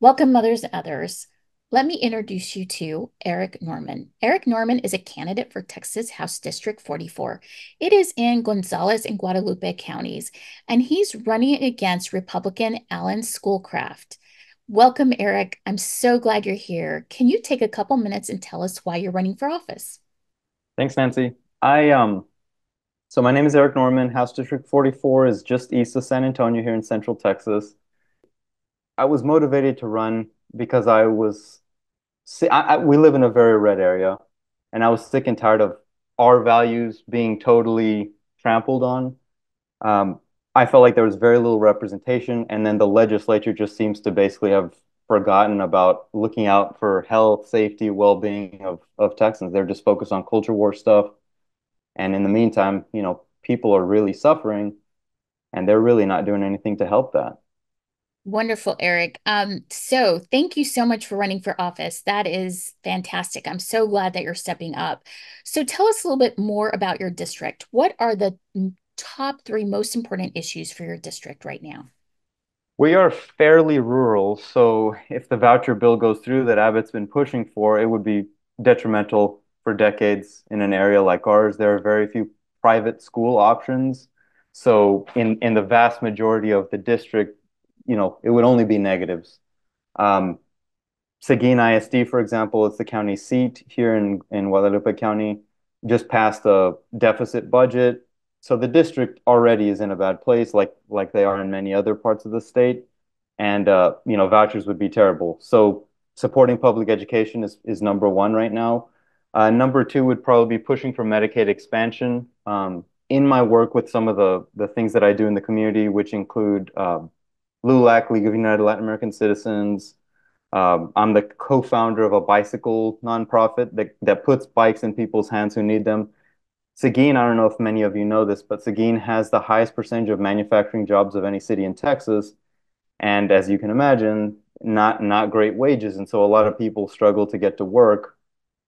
Welcome, mothers and others. Let me introduce you to Eric Norman. Eric Norman is a candidate for Texas House District 44. It is in Gonzales and Guadalupe counties, and he's running against Republican Alan Schoolcraft. Welcome, Eric. I'm so glad you're here. Can you take a couple minutes and tell us why you're running for office? Thanks, Nancy. So my name is Eric Norman. House District 44 is just east of San Antonio here in Central Texas. I was motivated to run because we live in a very red area, and I was sick and tired of our values being totally trampled on. Um, I felt like there was very little representation, and then the legislature just seems to basically have forgotten about looking out for health, safety, well-being of Texans. They're just focused on culture war stuff. And in the meantime, people are really suffering and they're really not doing anything to help that. Wonderful, Eric. So thank you so much for running for office. That is fantastic. I'm so glad that you're stepping up. So tell us a little bit more about your district. What are the top three most important issues for your district right now? We are fairly rural, so if the voucher bill goes through that Abbott's been pushing for, it would be detrimental for decades in an area like ours. There are very few private school options. So in the vast majority of the district, it would only be negatives. Um, Seguin ISD, for example, it's the county seat here in Guadalupe County, just passed a deficit budget. So the district already is in a bad place, like they are in many other parts of the state. And vouchers would be terrible. So supporting public education is number one right now. Number two would probably be pushing for Medicaid expansion. In my work with some of the things that I do in the community, which include LULAC, League of United Latin American Citizens. I'm the co-founder of a bicycle nonprofit that puts bikes in people's hands who need them. Seguin, I don't know if many of you know this, but Seguin has the highest percentage of manufacturing jobs of any city in Texas. And as you can imagine, not great wages. And so a lot of people struggle to get to work.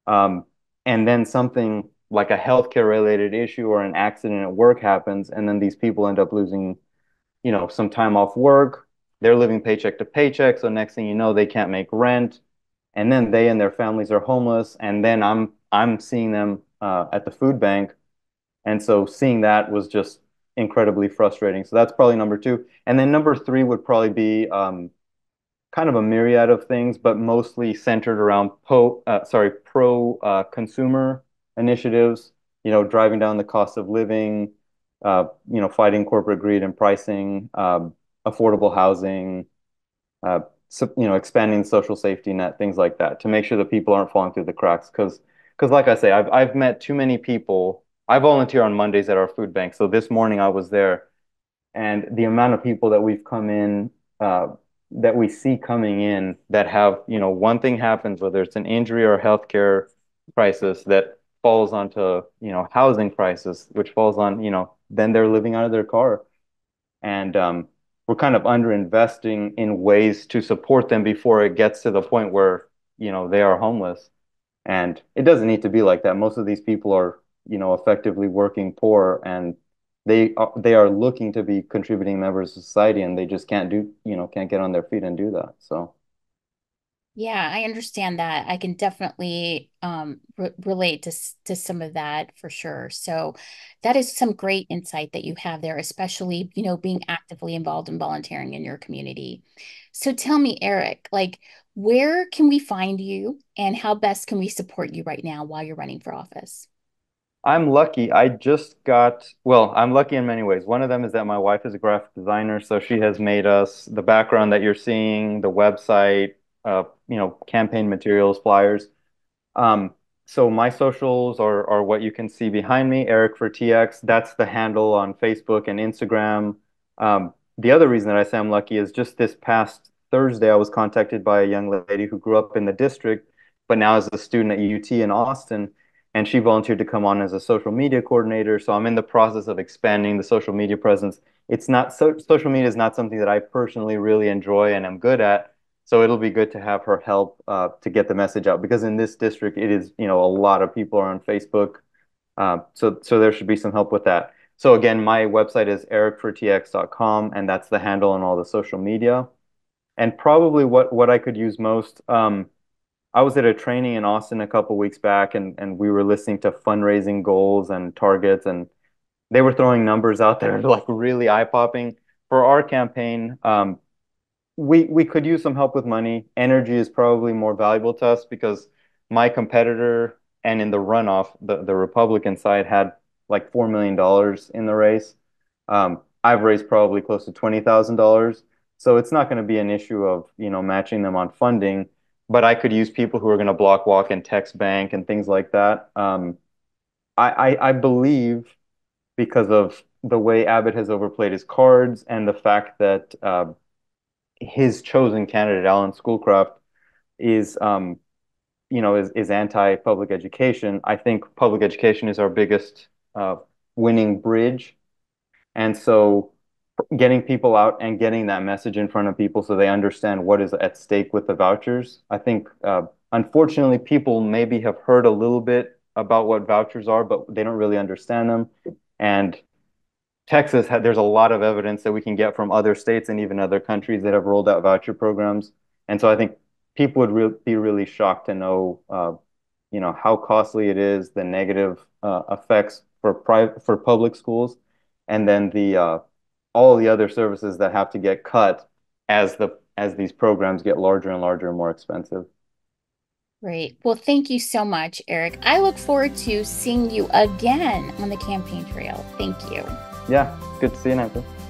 Um, and then something like a healthcare related issue or an accident at work happens, and then these people end up losing some time off work. They're living paycheck to paycheck. So next thing you know, they can't make rent. And then they and their families are homeless. And then I'm seeing them at the food bank. And so seeing that was just incredibly frustrating. So that's probably number two. And then number three would probably be kind of a myriad of things, but mostly centered around pro consumer initiatives, driving down the cost of living, fighting corporate greed and pricing, affordable housing, expanding the social safety net, things like that, to make sure that people aren't falling through the cracks. Because like I say, I've met too many people. I volunteer on Mondays at our food bank, so this morning I was there, and the amount of people that we've come in, that we see coming in that have, one thing happens, whether it's an injury or a healthcare crisis that falls onto, housing crisis, which falls on, then they're living out of their car. And we're kind of underinvesting in ways to support them before it gets to the point where, they are homeless. And it doesn't need to be like that. Most of these people are, effectively working poor, and they are looking to be contributing members of society, and they just can't get on their feet and do that. So Yeah, I understand that. I can definitely relate to to some of that for sure. So that is some great insight that you have there, especially, being actively involved in volunteering in your community. So tell me, Eric, like where can we find you and how best can we support you right now while you're running for office? I'm lucky. I'm lucky in many ways. One of them is that my wife is a graphic designer, so she has made us the background that you're seeing, the website, campaign materials, flyers. Um, so my socials are what you can see behind me, Eric for TX. That's the handle on Facebook and Instagram. The other reason that I say I'm lucky is just this past Thursday, I was contacted by a young lady who grew up in the district, but now is a student at UT in Austin, and she volunteered to come on as a social media coordinator. So I'm in the process of expanding the social media presence. It's not social media is not something that I personally really enjoy and am good at. So it'll be good to have her help to get the message out, because in this district it is, a lot of people are on Facebook. So there should be some help with that. So again, my website is ericfortx.com, and that's the handle on all the social media. And probably what I could use most, I was at a training in Austin a couple weeks back, and we were listening to fundraising goals and targets, and they were throwing numbers out there like really eye-popping. For our campaign, we could use some help with money. Energy is probably more valuable to us because my competitor and in the runoff, the Republican side had like $4 million in the race. I've raised probably close to $20,000. So it's not going to be an issue of, matching them on funding, but I could use people who are going to block walk and text bank and things like that. I believe because of the way Abbott has overplayed his cards and the fact that his chosen candidate, Alan Schoolcraft, is is anti-public education. I think public education is our biggest winning bridge, and so getting people out and getting that message in front of people so they understand what is at stake with the vouchers. I think unfortunately people maybe have heard a little bit about what vouchers are, but they don't really understand them. And there's a lot of evidence that we can get from other states and even other countries that have rolled out voucher programs. And so I think people would be really shocked to know, how costly it is, the negative effects for public schools, and then all the other services that have to get cut as these programs get larger and larger and more expensive. Great. Well, thank you so much, Eric. I look forward to seeing you again on the campaign trail. Thank you. Yeah, good to see you, Nathan.